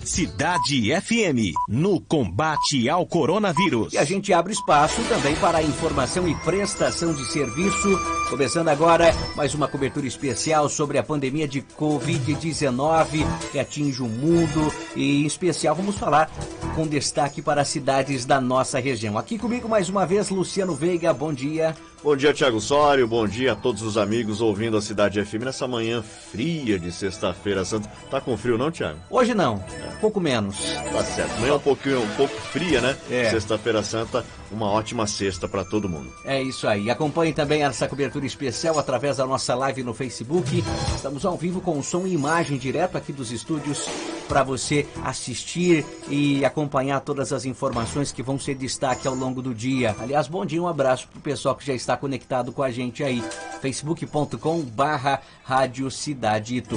Cidade FM, no combate ao coronavírus. E a gente abre espaço também para informação e prestação de serviço. Começando agora mais uma cobertura especial sobre a pandemia de Covid-19 que atinge o mundo. E em especial vamos falar com destaque para as cidades da nossa região. Aqui comigo mais uma vez, Luciano Veiga, bom dia. Bom dia, Thiago Sório, bom dia a todos os amigos ouvindo a Cidade FM nessa manhã fria de sexta-feira santa. Tá com frio não, Thiago? Hoje não, pouco menos. Tá certo, amanhã um pouco fria, né? É. Sexta-feira santa, uma ótima sexta para todo mundo. É isso aí, acompanhe também essa cobertura especial através da nossa live no Facebook. Estamos ao vivo com som e imagem direto aqui dos estúdios para você assistir e acompanhar todas as informações que vão ser destaque ao longo do dia. Aliás, bom dia, um abraço pro pessoal que já está conectado com a gente aí, facebook.com/Rádio Cidade Itu.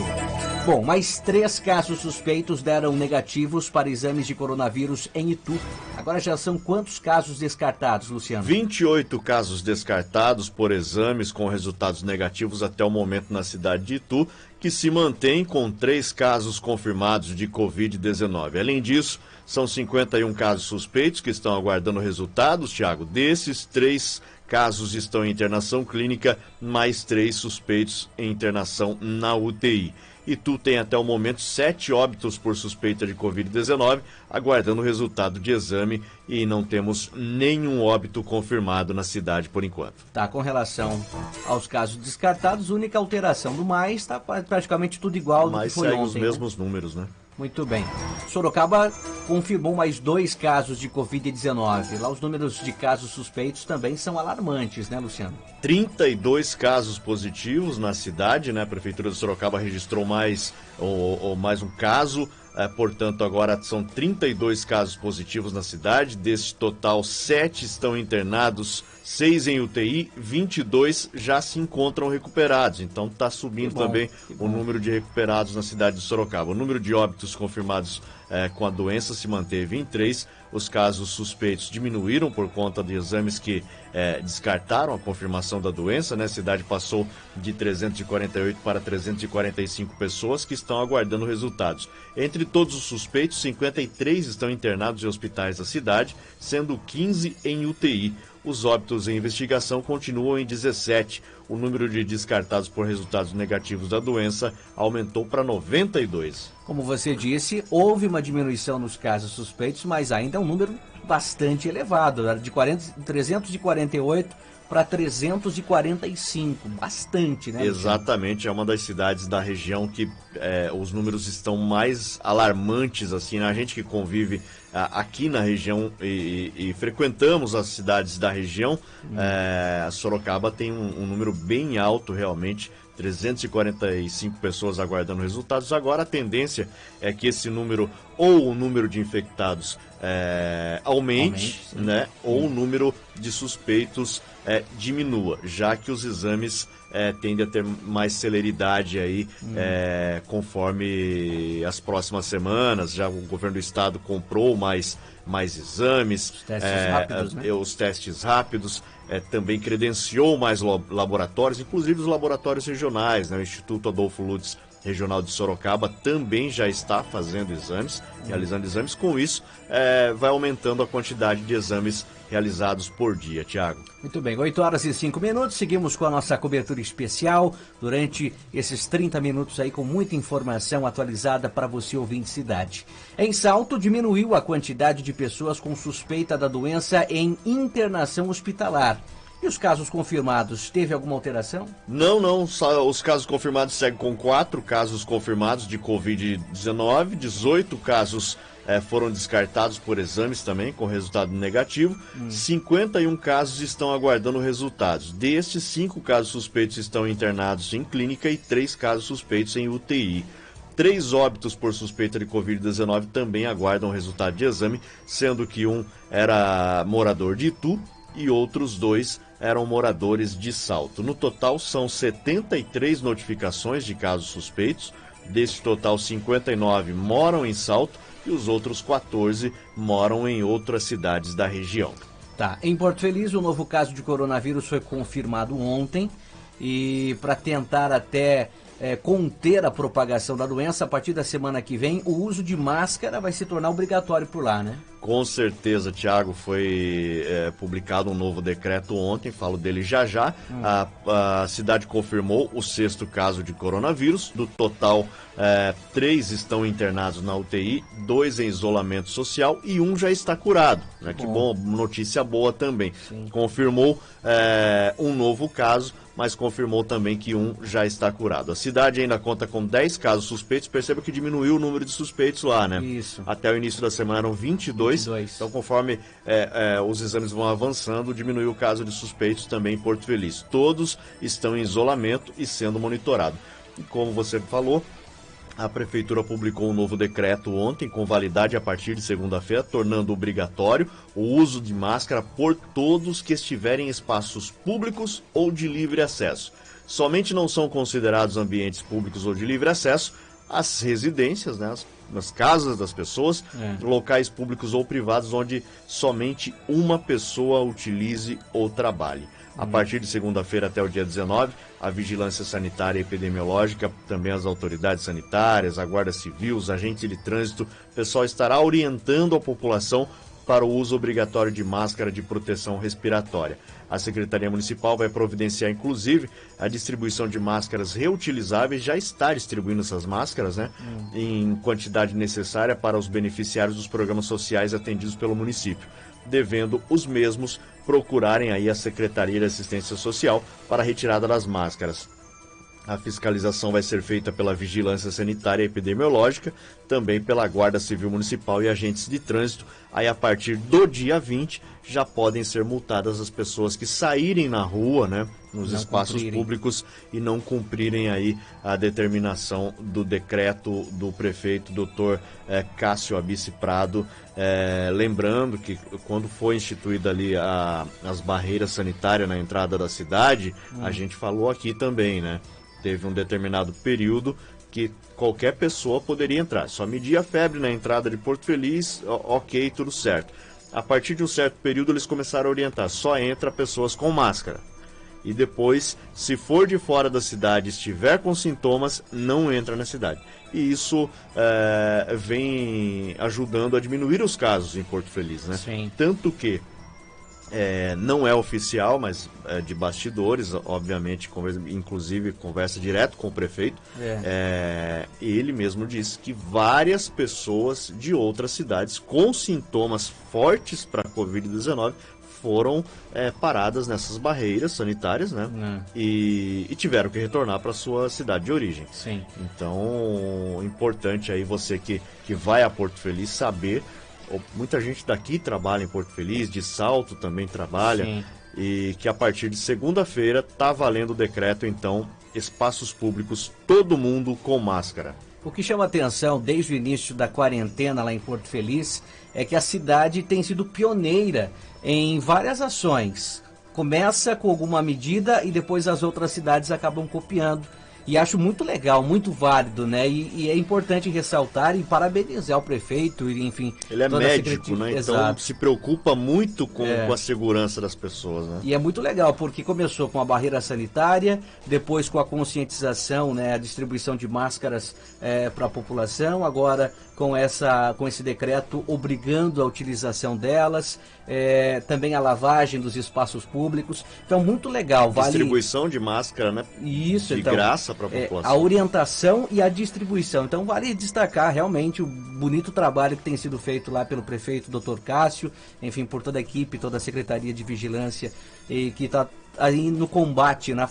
Bom, mais 3 casos suspeitos deram negativos para exames de coronavírus em Itu. Agora já são quantos casos descartados, Luciano? 28 casos descartados por exames com resultados negativos até o momento na cidade de Itu, que se mantém com 3 casos confirmados de Covid-19. Além disso, são 51 casos suspeitos que estão aguardando resultados, Thiago. Desses, 3 casos estão em internação clínica, mais 3 suspeitos em internação na UTI. Itu tem até o momento 7 óbitos por suspeita de Covid-19, aguardando o resultado de exame, e não temos nenhum óbito confirmado na cidade por enquanto. Tá, com relação aos casos descartados, a única alteração do mais está praticamente tudo igual do que foi ontem. Mas segue os mesmos números, né? Muito bem. Sorocaba confirmou mais 2 casos de Covid-19. Lá os números de casos suspeitos também são alarmantes, né, Luciano? 32 casos positivos na cidade, né? A Prefeitura de Sorocaba registrou mais um caso. Portanto, agora são 32 casos positivos na cidade. Deste total, 7 estão internados, 6 em UTI, 22 já se encontram recuperados. Então está subindo também o número de recuperados na cidade de Sorocaba. O número de óbitos confirmados com a doença se manteve em 3. Os casos suspeitos diminuíram por conta de exames que descartaram a confirmação da doença, né? A cidade passou de 348 para 345 pessoas que estão aguardando resultados. Entre todos os suspeitos, 53 estão internados em hospitais da cidade, sendo 15 em UTI. Os óbitos em investigação continuam em 17. O número de descartados por resultados negativos da doença aumentou para 92. Como você disse, houve uma diminuição nos casos suspeitos, mas ainda é um número bastante elevado, de 348 para 345, bastante, né? Exatamente, é uma das cidades da região que os números estão mais alarmantes, assim, né? A gente que convive aqui na região e frequentamos as cidades da região, a Sorocaba tem um número bem alto realmente, 345 pessoas aguardando resultados. Agora a tendência é que esse número, ou o número de infectados aumente, né? Ou o número de suspeitos diminua, já que os exames tendem a ter mais celeridade aí conforme as próximas semanas. Já o governo do estado comprou mais exames, os testes rápidos, né? Os testes rápidos, também credenciou mais laboratórios, inclusive os laboratórios regionais, né? O Instituto Adolfo Lutz Regional de Sorocaba também já está fazendo exames, realizando exames. Com isso, vai aumentando a quantidade de exames realizados por dia, Thiago. Muito bem, 8h05, seguimos com a nossa cobertura especial durante esses 30 minutos aí com muita informação atualizada para você ouvir em cidade. Em Salto, diminuiu a quantidade de pessoas com suspeita da doença em internação hospitalar. E os casos confirmados, teve alguma alteração? Não, só os casos confirmados seguem com 4 casos confirmados de Covid-19, 18 casos foram descartados por exames também, com resultado negativo. 51 casos estão aguardando resultados. Destes, 5 casos suspeitos estão internados em clínica e 3 casos suspeitos em UTI. 3 óbitos por suspeita de Covid-19 também aguardam o resultado de exame, sendo que um era morador de Itu e outros 2 eram moradores de Salto. No total, são 73 notificações de casos suspeitos. Deste total, 59 moram em Salto e os outros 14 moram em outras cidades da região. Tá. Em Porto Feliz, o novo caso de coronavírus foi confirmado ontem e para tentar até conter a propagação da doença, a partir da semana que vem, o uso de máscara vai se tornar obrigatório por lá, né? Com certeza, Tiago, foi publicado um novo decreto ontem, falo dele já já. A cidade confirmou o 6º caso de coronavírus. Do total, 3 estão internados na UTI, 2 em isolamento social e 1 já está curado. Né? Que bom, notícia boa também. Sim. Confirmou um novo caso, mas confirmou também que 1 já está curado. A cidade ainda conta com 10 casos suspeitos. Perceba que diminuiu o número de suspeitos lá, né? Isso. Até o início da semana eram 22. Então, conforme os exames vão avançando, diminuiu o caso de suspeitos também em Porto Feliz. Todos estão em isolamento e sendo monitorados. E como você falou, a Prefeitura publicou um novo decreto ontem, com validade a partir de segunda-feira, tornando obrigatório o uso de máscara por todos que estiverem em espaços públicos ou de livre acesso. Somente não são considerados ambientes públicos ou de livre acesso as residências, né, nas casas das pessoas, locais públicos ou privados onde somente uma pessoa utilize ou trabalhe. A partir de segunda-feira até o dia 19, a Vigilância Sanitária e Epidemiológica, também as autoridades sanitárias, a Guarda Civil, os agentes de trânsito, o pessoal estará orientando a população para o uso obrigatório de máscara de proteção respiratória. A Secretaria Municipal vai providenciar, inclusive, a distribuição de máscaras reutilizáveis, já está distribuindo essas máscaras, né, em quantidade necessária para os beneficiários dos programas sociais atendidos pelo município, devendo os mesmos procurarem aí a Secretaria de Assistência Social para a retirada das máscaras. A fiscalização vai ser feita pela Vigilância Sanitária e Epidemiológica, também pela Guarda Civil Municipal e agentes de trânsito. Aí, a partir do dia 20, já podem ser multadas as pessoas que saírem na rua, né, nos espaços públicos e não cumprirem aí a determinação do decreto do prefeito, Dr. Cássio Abissi Prado. Lembrando que quando foi instituída ali as barreiras sanitárias na entrada da cidade, a gente falou aqui também, né? Teve um determinado período que qualquer pessoa poderia entrar. Só media a febre na entrada de Porto Feliz, ok, tudo certo. A partir de um certo período eles começaram a orientar, só entra pessoas com máscara. E depois, se for de fora da cidade, estiver com sintomas, não entra na cidade. E isso vem ajudando a diminuir os casos em Porto Feliz, né? Sim. Tanto que não é oficial, mas de bastidores, obviamente, inclusive conversa direto com o prefeito. Ele mesmo disse que várias pessoas de outras cidades com sintomas fortes para a Covid-19 foram paradas nessas barreiras sanitárias, né? E tiveram que retornar para sua cidade de origem. Sim. Então, importante aí você que vai a Porto Feliz saber. Muita gente daqui trabalha em Porto Feliz, de Salto também trabalha. Sim. E que a partir de segunda-feira está valendo o decreto, então, espaços públicos, todo mundo com máscara. O que chama atenção desde o início da quarentena lá em Porto Feliz é que a cidade tem sido pioneira em várias ações. Começa com alguma medida e depois as outras cidades acabam copiando. E acho muito legal, muito válido, né? E é importante ressaltar e parabenizar o prefeito, enfim... Ele é médico, né? Então se preocupa muito com a segurança das pessoas, né? E é muito legal, porque começou com a barreira sanitária, depois com a conscientização, né? A distribuição de máscaras para a população, agora com esse decreto obrigando a utilização delas, também a lavagem dos espaços públicos. Então, muito legal. Distribuição de máscara, né? Isso, de graça para a população. A orientação e a distribuição. Então, vale destacar realmente o bonito trabalho que tem sido feito lá pelo prefeito, Dr. Cássio, enfim, por toda a equipe, toda a Secretaria de Vigilância, e que está aí no combate, né,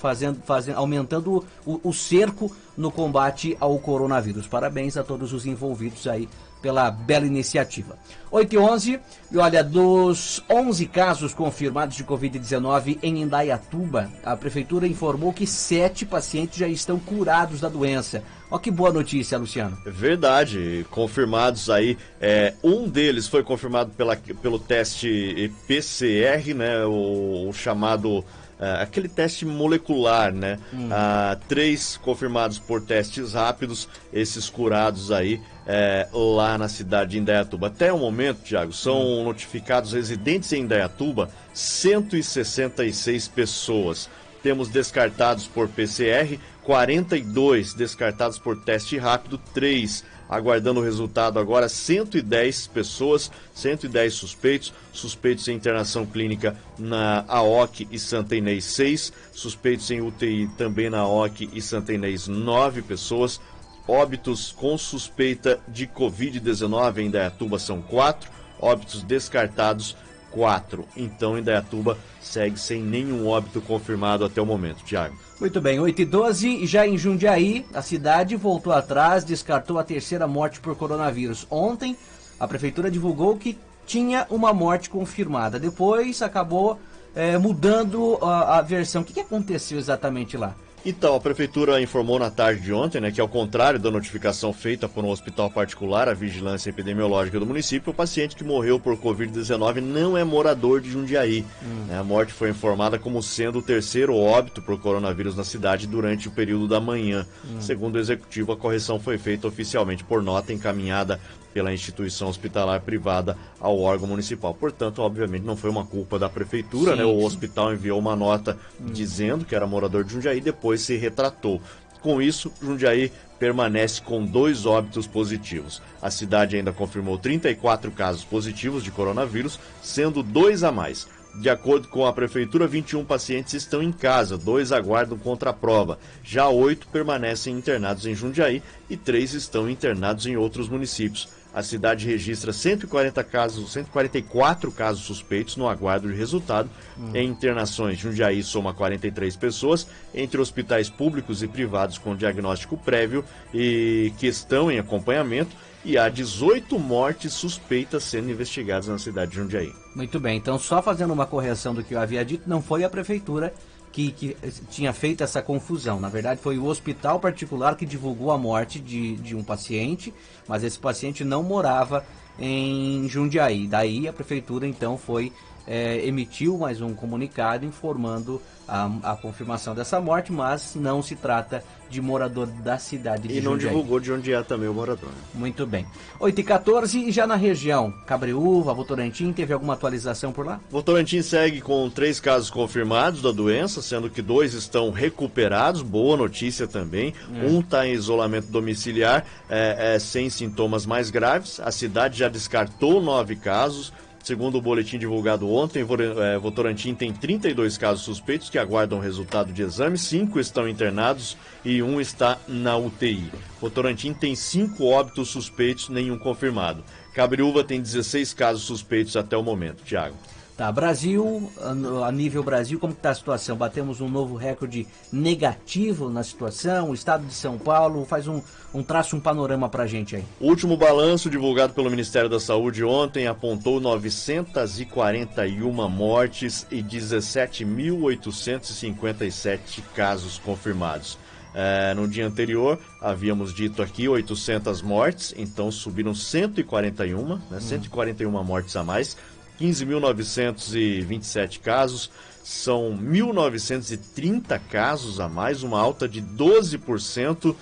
aumentando o cerco no combate ao coronavírus. Parabéns a todos os envolvidos aí pela bela iniciativa. 8h11, e olha, dos 11 casos confirmados de Covid-19 em Indaiatuba, a Prefeitura informou que 7 pacientes já estão curados da doença. Ó, que boa notícia, Luciano. Verdade, confirmados aí, um deles foi confirmado pelo teste PCR, né, o chamado... aquele teste molecular, né? 3 confirmados por testes rápidos, esses curados aí lá na cidade de Indaiatuba. Até o momento, Thiago, são notificados residentes em Indaiatuba 166 pessoas. temos descartados por PCR, 42 descartados por teste rápido, 3 aguardando o resultado agora, 110 pessoas, 110 suspeitos em internação clínica na AOC e Santa Inês 6, suspeitos em UTI também na AOC e Santa Inês 9 pessoas, óbitos com suspeita de Covid-19 em Indaiatuba são 4, óbitos descartados 4. Então, Indaiatuba segue sem nenhum óbito confirmado até o momento. Tiago. Muito bem, 8h12, já em Jundiaí, a cidade voltou atrás, descartou a terceira morte por coronavírus. Ontem, a prefeitura divulgou que tinha uma morte confirmada. Depois, acabou mudando a versão. O que aconteceu exatamente lá? Então, a prefeitura informou na tarde de ontem, que ao contrário da notificação feita por um hospital particular, a vigilância epidemiológica do município, o paciente que morreu por Covid-19 não é morador de Jundiaí. A morte foi informada como sendo o terceiro óbito por coronavírus na cidade durante o período da manhã. Segundo o executivo, a correção foi feita oficialmente por nota encaminhada pela instituição hospitalar privada ao órgão municipal. Portanto, obviamente, não foi uma culpa da prefeitura, Sim. O hospital enviou uma nota dizendo que era morador de Jundiaí, depois se retratou. Com isso, Jundiaí permanece com 2 óbitos positivos. A cidade ainda confirmou 34 casos positivos de coronavírus, sendo 2 a mais. De acordo com a prefeitura, 21 pacientes estão em casa, 2 aguardam contraprova. Já 8 permanecem internados em Jundiaí e 3 estão internados em outros municípios. A cidade registra 144 casos suspeitos no aguardo de resultado. Em internações, Jundiaí soma 43 pessoas, entre hospitais públicos e privados com diagnóstico prévio e que estão em acompanhamento, e há 18 mortes suspeitas sendo investigadas na cidade de Jundiaí. Muito bem, então só fazendo uma correção do que eu havia dito, não foi a prefeitura que tinha feito essa confusão. Na verdade, foi o hospital particular que divulgou a morte de um paciente, mas esse paciente não morava em Jundiaí. Daí a prefeitura, então, emitiu mais um comunicado informando a confirmação dessa morte, mas não se trata de morador da cidade de Jundiaí. E não divulgou de onde é também o morador. Muito bem. 8h14, e já na região, Cabreúva, Votorantim, teve alguma atualização por lá? Votorantim segue com 3 casos confirmados da doença, sendo que 2 estão recuperados, boa notícia também. Um está em isolamento domiciliar, sem sintomas mais graves. A cidade já descartou 9 casos. Segundo o boletim divulgado ontem, Votorantim tem 32 casos suspeitos que aguardam o resultado de exame, 5 estão internados e 1 está na UTI. Votorantim tem 5 óbitos suspeitos, nenhum confirmado. Cabreúva tem 16 casos suspeitos até o momento. Tiago. Tá, Brasil, a nível Brasil, como está a situação? Batemos um novo recorde negativo na situação. O estado de São Paulo faz um panorama pra gente aí. O último balanço divulgado pelo Ministério da Saúde ontem apontou 941 mortes e 17.857 casos confirmados. No dia anterior, havíamos dito aqui 800 mortes, então subiram 141, 141 mortes a mais. 15.927 casos, são 1.930 casos a mais, uma alta de 12%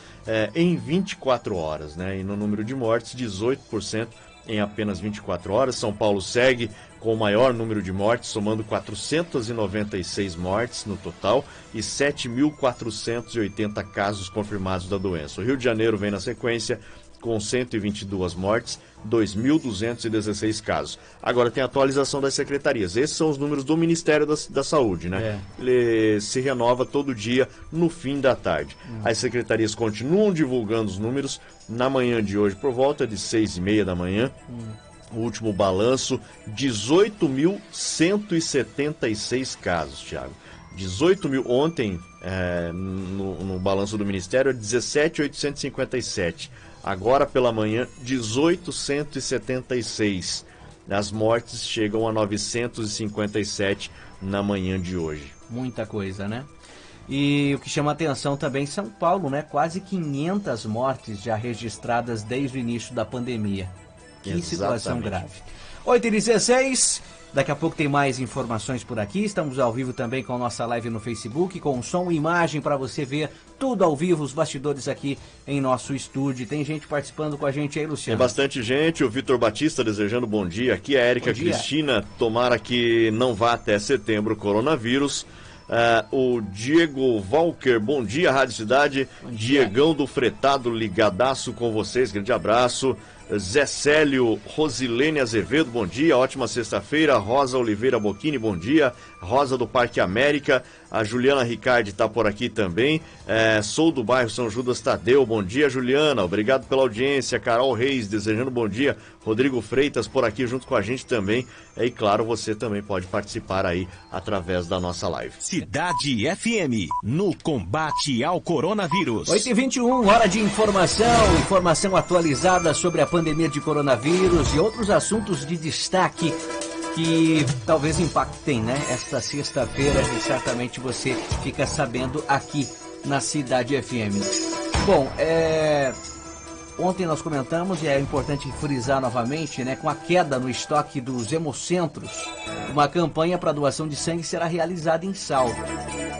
em 24 horas, E no número de mortes, 18% em apenas 24 horas. São Paulo segue com o maior número de mortes, somando 496 mortes no total e 7.480 casos confirmados da doença. O Rio de Janeiro vem na sequência com 122 mortes, 2.216 casos. Agora tem a atualização das secretarias. Esses são os números do Ministério da Saúde, Ele se renova todo dia no fim da tarde. As secretarias continuam divulgando os números. Na manhã de hoje, por volta de 6h30 da manhã, o último balanço, 18.176 casos, Thiago. 18 mil ontem, no balanço do Ministério, 17.857. Agora pela manhã, 18.176. As mortes chegam a 957 na manhã de hoje. Muita coisa, né? E o que chama atenção também, São Paulo, Quase 500 mortes já registradas desde o início da pandemia. Que situação grave. 8h16, daqui a pouco tem mais informações por aqui. Estamos ao vivo também com a nossa live no Facebook, com som e imagem para você ver tudo ao vivo, os bastidores aqui em nosso estúdio. Tem gente participando com a gente aí, Luciano. Tem bastante gente, o Vitor Batista desejando bom dia. Aqui a Érica Cristina, tomara que não vá até setembro o coronavírus. O Diego Walker, bom dia, Rádio Cidade. Bom dia. Diegão do Fretado, ligadaço com vocês, grande abraço. Zé Célio, Rosilene Azevedo, bom dia, ótima sexta-feira. Rosa Oliveira Bocchini, bom dia. Rosa do Parque América, a Juliana Ricardi está por aqui também. Sou do bairro São Judas Tadeu, bom dia, Juliana, obrigado pela audiência. Carol Reis, desejando bom dia. Rodrigo Freitas por aqui junto com a gente também. E claro, você também pode participar aí através da nossa live. Cidade FM, no combate ao coronavírus. 8h21, hora de informação atualizada sobre a pandemia de coronavírus e outros assuntos de destaque que talvez impactem, né, esta sexta-feira, e certamente você fica sabendo aqui na Cidade FM. Bom, ontem nós comentamos, e é importante frisar novamente, né, com a queda no estoque dos hemocentros, uma campanha para doação de sangue será realizada em Salto.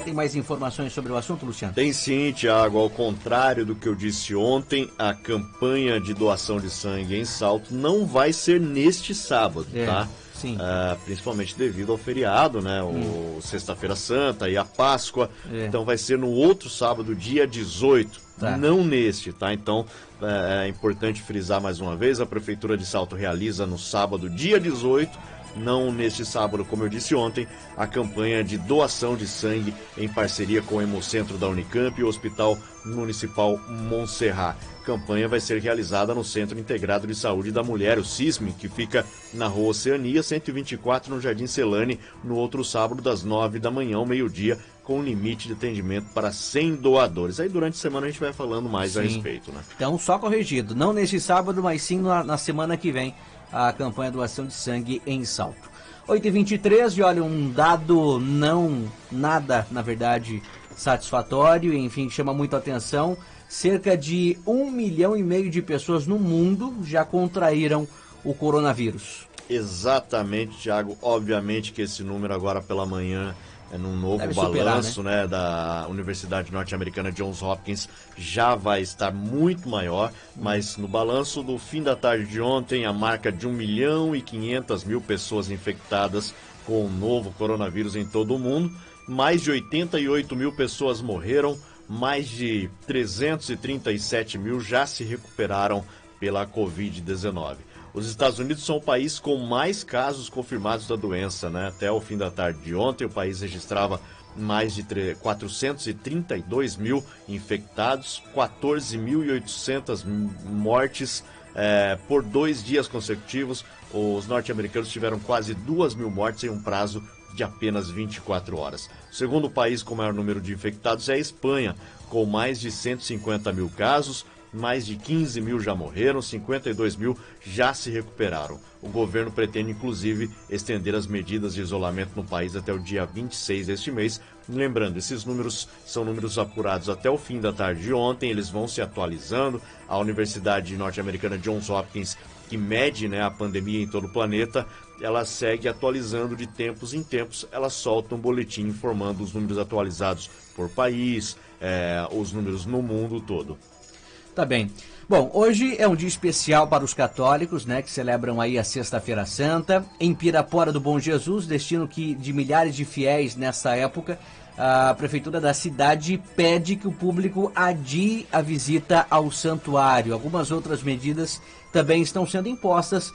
Tem mais informações sobre o assunto, Luciano? Tem sim, Tiago. Ao contrário do que eu disse ontem, a campanha de doação de sangue em Salto não vai ser neste sábado, tá? Sim. Principalmente devido ao feriado, né? O Sexta-feira Santa e a Páscoa. Então vai ser no outro sábado, dia 18. Tá. Não neste, tá? Então é importante frisar mais uma vez, a Prefeitura de Salto realiza no sábado, dia 18, não neste sábado, como eu disse ontem, a campanha de doação de sangue em parceria com o Hemocentro da Unicamp e o Hospital Municipal Montserrat. A campanha vai ser realizada no Centro Integrado de Saúde da Mulher, o CISM, que fica na Rua Oceania, 124, no Jardim Celane, no outro sábado, das 9 da manhã ao meio-dia, com limite de atendimento para 100 doadores. Aí durante a semana a gente vai falando mais a respeito, né? Então, só corrigido, não neste sábado, mas sim na semana que vem, a campanha de doação de sangue em Salto. 8h23, e olha, um dado nada, na verdade, satisfatório, enfim, chama muito a atenção. Cerca de 1,5 milhão de pessoas no mundo já contraíram o coronavírus. Exatamente, Thiago. Obviamente que esse número agora pela manhã, num novo balanço, né, da Universidade Norte-Americana Johns Hopkins, já vai estar muito maior, mas no balanço do fim da tarde de ontem, a marca de 1.500.000 pessoas infectadas com o novo coronavírus em todo o mundo, mais de 88 mil pessoas morreram, mais de 337 mil já se recuperaram pela Covid-19. Os Estados Unidos são o país com mais casos confirmados da doença, né? Até o fim da tarde de ontem, o país registrava mais de 432 mil infectados, 14.800 mortes por 2 dias consecutivos. Os norte-americanos tiveram quase 2.000 mortes em um prazo de apenas 24 horas. O segundo país com maior número de infectados é a Espanha, com mais de 150 mil casos, mais de 15 mil já morreram, 52 mil já se recuperaram. O governo pretende, inclusive, estender as medidas de isolamento no país até o dia 26 deste mês. Lembrando, esses números são números apurados até o fim da tarde de ontem, eles vão se atualizando. A Universidade Norte-Americana Johns Hopkins, que mede, né, a pandemia em todo o planeta, ela segue atualizando de tempos em tempos, ela solta um boletim informando os números atualizados por país, os números no mundo todo. Tá bem. Bom, hoje é um dia especial para os católicos, né, que celebram aí a Sexta-feira Santa. Em Pirapora do Bom Jesus, destino de milhares de fiéis nessa época, a prefeitura da cidade pede que o público adie a visita ao santuário. Algumas outras medidas também estão sendo impostas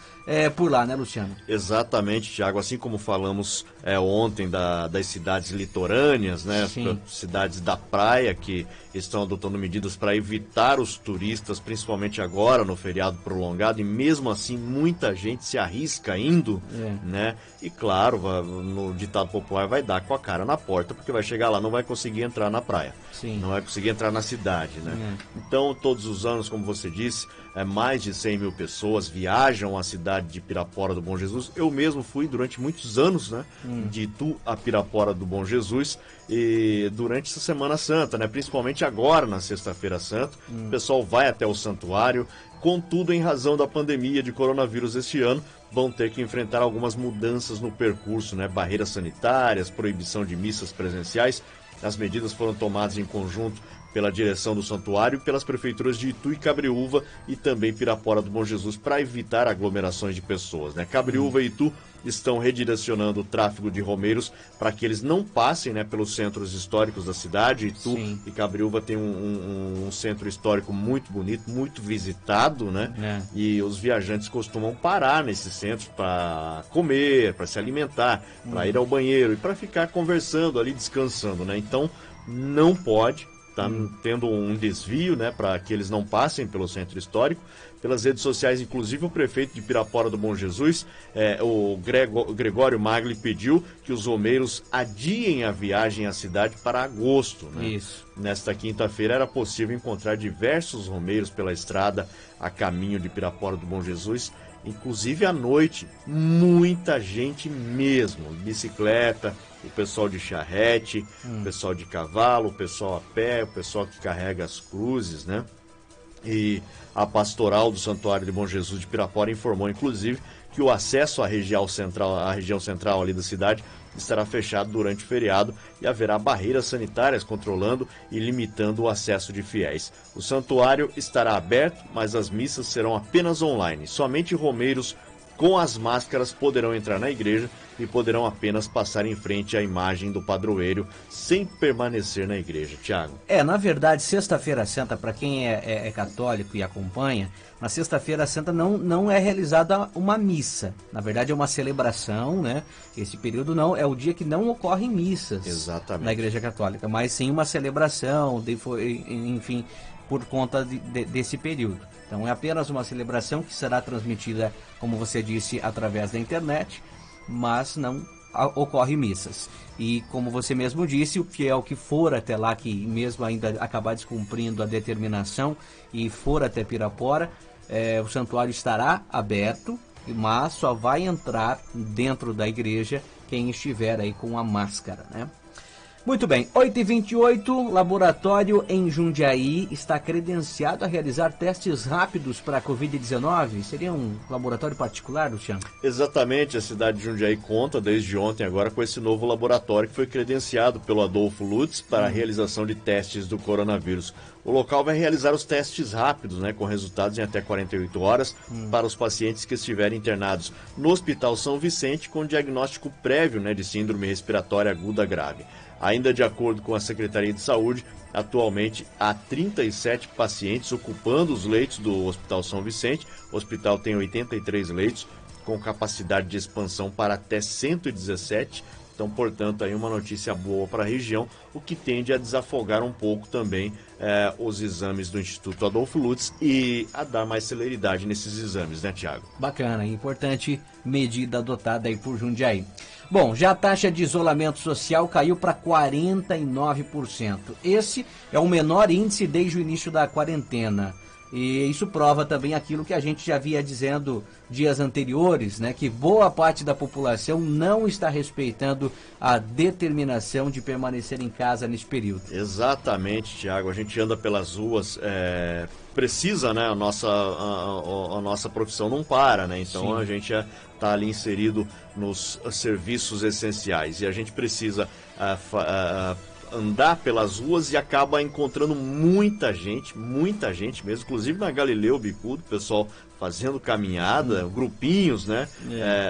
por lá, né, Luciano? Exatamente, Thiago. Assim como falamos ontem das cidades litorâneas, né, cidades da praia que estão adotando medidas para evitar os turistas, principalmente agora no feriado prolongado, e mesmo assim muita gente se arrisca indo, né? E claro, no ditado popular, vai dar com a cara na porta, porque vai chegar lá, não vai conseguir entrar na praia. Sim. Não vai conseguir entrar na cidade, né? Então, todos os anos, como você disse, mais de 100 mil pessoas viajam à cidade de Pirapora do Bom Jesus. Eu mesmo fui durante muitos anos, né, de Itu a Pirapora do Bom Jesus, e durante essa Semana Santa, né, principalmente agora na Sexta-feira Santa, o pessoal vai até o santuário. Contudo, em razão da pandemia de coronavírus este ano, vão ter que enfrentar algumas mudanças no percurso, né, barreiras sanitárias, proibição de missas presenciais. As medidas foram tomadas em conjunto pela direção do santuário e pelas prefeituras de Itu e Cabreúva e também Pirapora do Bom Jesus para evitar aglomerações de pessoas, né? Cabreúva e Itu estão redirecionando o tráfego de romeiros para que eles não passem, né, pelos centros históricos da cidade. Itu e Cabreúva tem um centro histórico muito bonito, muito visitado, né? E os viajantes costumam parar nesses centros para comer, para se alimentar, para ir ao banheiro e para ficar conversando ali, descansando, né? Então não pode. Está tendo um desvio, né, para que eles não passem pelo centro histórico. Pelas redes sociais, inclusive o prefeito de Pirapora do Bom Jesus, o Gregório Magli, pediu que os romeiros adiem a viagem à cidade para agosto, né? Isso. Nesta quinta-feira era possível encontrar diversos romeiros pela estrada a caminho de Pirapora do Bom Jesus, inclusive à noite, muita gente mesmo, bicicleta, o pessoal de charrete, o pessoal de cavalo, o pessoal a pé, o pessoal que carrega as cruzes, né? E a pastoral do Santuário de Bom Jesus de Pirapora informou, inclusive, que o acesso à região central ali da cidade estará fechado durante o feriado e haverá barreiras sanitárias controlando e limitando o acesso de fiéis. O santuário estará aberto, mas as missas serão apenas online. Somente romeiros com as máscaras poderão entrar na igreja e poderão apenas passar em frente à imagem do padroeiro sem permanecer na igreja. Tiago. Na verdade, Sexta-feira Santa, para quem é católico e acompanha, na Sexta-feira Santa não é realizada uma missa. Na verdade, é uma celebração, né? Esse período não é o dia que não ocorrem missas. Exatamente. Na Igreja Católica, mas sim uma celebração, enfim, por conta desse período. Então é apenas uma celebração que será transmitida, como você disse, através da internet, mas não ocorre missas. E como você mesmo disse, o que for até lá, que mesmo ainda acabar descumprindo a determinação e for até Pirapora, o santuário estará aberto, mas só vai entrar dentro da igreja quem estiver aí com a máscara, né? Muito bem, 8h28, laboratório em Jundiaí está credenciado a realizar testes rápidos para a Covid-19. Seria um laboratório particular, Luciano? Exatamente, a cidade de Jundiaí conta desde ontem agora com esse novo laboratório que foi credenciado pelo Adolfo Lutz para a realização de testes do coronavírus. O local vai realizar os testes rápidos, né, com resultados em até 48 horas para os pacientes que estiverem internados no Hospital São Vicente com diagnóstico prévio, né, de síndrome respiratória aguda grave. Ainda de acordo com a Secretaria de Saúde, atualmente há 37 pacientes ocupando os leitos do Hospital São Vicente. O hospital tem 83 leitos, com capacidade de expansão para até 117. Então, portanto, aí uma notícia boa para a região, o que tende a desafogar um pouco também os exames do Instituto Adolfo Lutz e a dar mais celeridade nesses exames, né, Tiago? Bacana, importante medida adotada aí por Jundiaí. Bom, já a taxa de isolamento social caiu para 49%. Esse é o menor índice desde o início da quarentena. E isso prova também aquilo que a gente já vinha dizendo dias anteriores, né? Que boa parte da população não está respeitando a determinação de permanecer em casa nesse período. Exatamente, Tiago. A gente anda pelas ruas, precisa, né? A nossa profissão não para, né? Então Sim. A gente está ali inserido nos serviços essenciais e a gente precisa andar pelas ruas e acaba encontrando muita gente mesmo, inclusive na Galileu Bicudo, pessoal fazendo caminhada, grupinhos, né?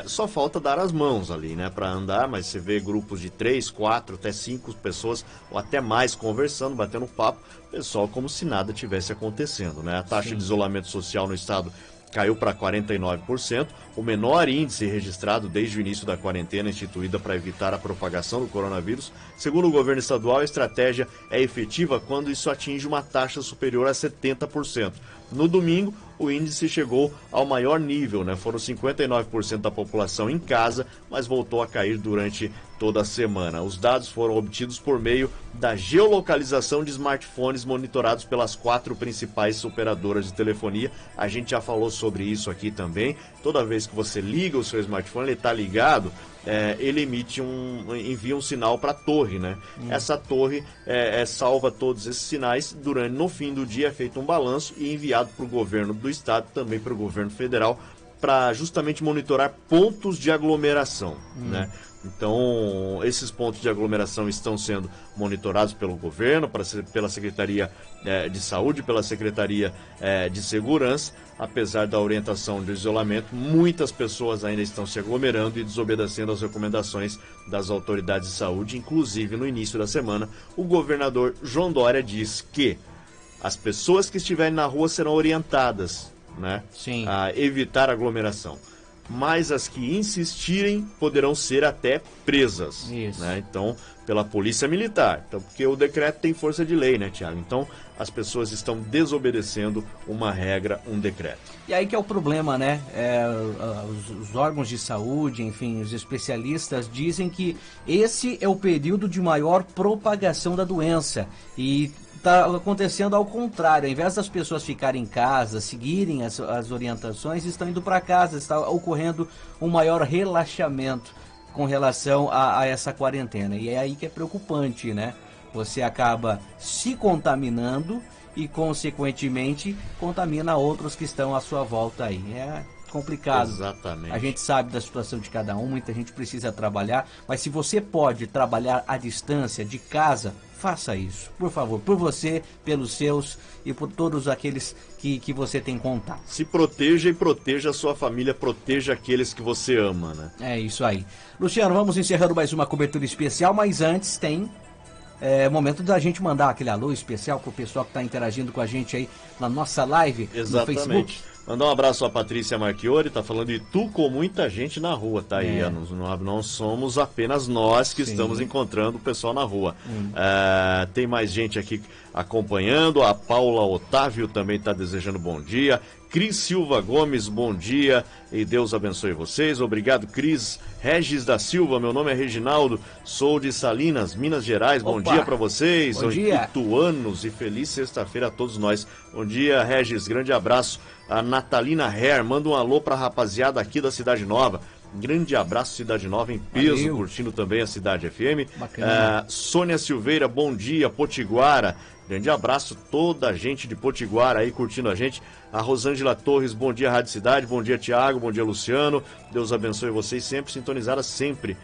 Só falta dar as mãos ali, né, para andar, mas você vê grupos de 3, 4, até 5 pessoas ou até mais conversando, batendo papo, pessoal como se nada tivesse acontecendo, né? A taxa Sim. de isolamento social no estado caiu para 49%, o menor índice registrado desde o início da quarentena instituída para evitar a propagação do coronavírus. Segundo o governo estadual, a estratégia é efetiva quando isso atinge uma taxa superior a 70%. No domingo, o índice chegou ao maior nível, né? Foram 59% da população em casa, mas voltou a cair durante toda a semana. Os dados foram obtidos por meio da geolocalização de smartphones monitorados pelas 4 principais operadoras de telefonia. A gente já falou sobre isso aqui também. Toda vez que você liga o seu smartphone, ele está ligado, ele envia um sinal para a torre, né? Essa torre salva todos esses sinais. No fim do dia é feito um balanço e enviado para o governo do estado, também para o governo federal, para justamente monitorar pontos de aglomeração, né? Então, esses pontos de aglomeração estão sendo monitorados pelo governo, pela Secretaria de Saúde, pela Secretaria de Segurança. Apesar da orientação de isolamento, muitas pessoas ainda estão se aglomerando e desobedecendo às recomendações das autoridades de saúde. Inclusive, no início da semana, o governador João Dória diz que as pessoas que estiverem na rua serão orientadas, né, Sim. a evitar aglomeração. Mas as que insistirem poderão ser até presas. Isso. Né? Então, pela Polícia Militar. Então, porque o decreto tem força de lei, né, Tiago? Então, as pessoas estão desobedecendo uma regra, um decreto. E aí que é o problema, né? Os órgãos de saúde, enfim, os especialistas dizem que esse é o período de maior propagação da doença. E está acontecendo ao contrário. Ao invés das pessoas ficarem em casa, seguirem as orientações, estão indo para casa. Está ocorrendo um maior relaxamento com relação a essa quarentena. E é aí que é preocupante, né? Você acaba se contaminando e, consequentemente, contamina outros que estão à sua volta aí. É complicado. Exatamente. A gente sabe da situação de cada um, muita gente precisa trabalhar, mas se você pode trabalhar à distância, de casa, faça isso, por favor, por você, pelos seus e por todos aqueles que você tem contato. Se proteja e proteja a sua família, proteja aqueles que você ama, né? É isso aí. Luciano, vamos encerrando mais uma cobertura especial, mas antes tem momento da gente mandar aquele alô especial pro pessoal que está interagindo com a gente aí na nossa live no Facebook. Mandar um abraço à Patrícia Marchiori, tá falando de tu com muita gente na rua, tá aí. Não somos apenas nós que estamos encontrando o pessoal na rua. Tem mais gente aqui acompanhando, a Paula Otávio também tá desejando bom dia. Cris Silva Gomes, bom dia e Deus abençoe vocês. Obrigado, Cris. Regis da Silva, meu nome é Reginaldo, sou de Salinas, Minas Gerais. Bom dia para vocês, bom dia. Ituanos, e feliz sexta-feira a todos nós. Bom dia, Regis, grande abraço. A Natalina Herr, manda um alô pra rapaziada aqui da Cidade Nova. Grande abraço, Cidade Nova em peso. Valeu. Curtindo também a Cidade FM. Sônia Silveira, bom dia, Potiguara. Grande abraço, toda a gente de Potiguara aí curtindo a gente. A Rosângela Torres, bom dia, Rádio Cidade. Bom dia, Tiago. Bom dia, Luciano. Deus abençoe vocês, sempre sintonizadas, sempre.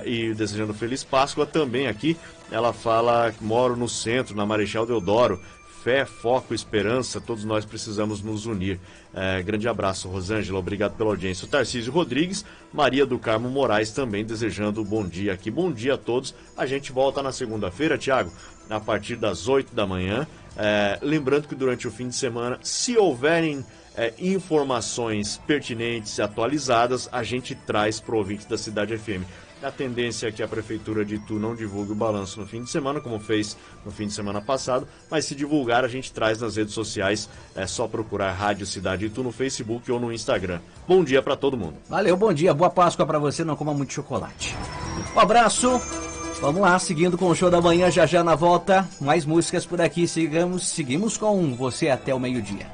E desejando Feliz Páscoa também aqui. Ela fala que moro no centro, na Marechal Deodoro. Fé, foco, esperança, todos nós precisamos nos unir. Grande abraço, Rosângela, obrigado pela audiência. O Tarcísio Rodrigues, Maria do Carmo Moraes também desejando bom dia aqui. Bom dia a todos. A gente volta na segunda-feira, Tiago, a partir das 8 da manhã. Lembrando que durante o fim de semana, se houverem informações pertinentes e atualizadas, a gente traz para o ouvinte da Cidade FM. A tendência é que a Prefeitura de Itu não divulgue o balanço no fim de semana, como fez no fim de semana passado, mas se divulgar a gente traz nas redes sociais, é só procurar Rádio Cidade Itu no Facebook ou no Instagram. Bom dia para todo mundo. Valeu, bom dia, boa Páscoa para você, não coma muito chocolate. Um abraço, vamos lá, seguindo com o Show da Manhã, já na volta, mais músicas por aqui, seguimos com você até o meio-dia.